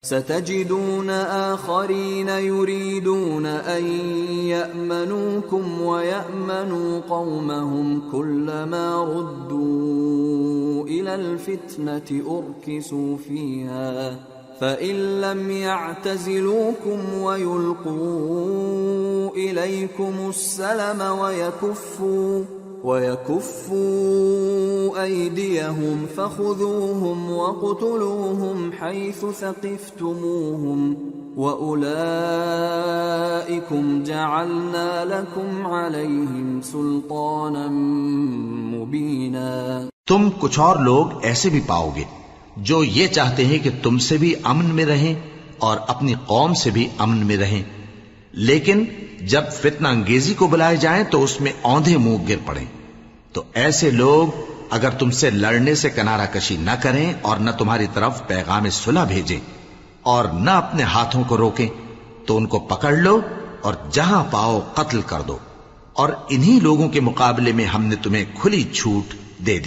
ستجدون آخرين يريدون أن يأمنوكم ويأمنوا قومهم كلما ردوا إلى الفتنة أركسوا فيها فإن لم يعتزلوكم ويلقوا إليكم السلم ويكفوا أيديهم فخذوهم وقتلوهم حيث ثقفتموهم وأولئكم جعلنا لكم عليهم سلطانا مبينا۔ تم کچھ اور لوگ ایسے بھی پاؤ گے جو یہ چاہتے ہیں کہ تم سے بھی امن میں رہیں اور اپنی قوم سے بھی امن میں رہیں، لیکن جب فتنہ انگیزی کو بلائے جائیں تو اس میں اوندھے منہ گر پڑیں۔ تو ایسے لوگ اگر تم سے لڑنے سے کنارہ کشی نہ کریں اور نہ تمہاری طرف پیغام صلح بھیجیں اور نہ اپنے ہاتھوں کو روکیں تو ان کو پکڑ لو اور جہاں پاؤ قتل کر دو، اور انہی لوگوں کے مقابلے میں ہم نے تمہیں کھلی چھوٹ دے دی۔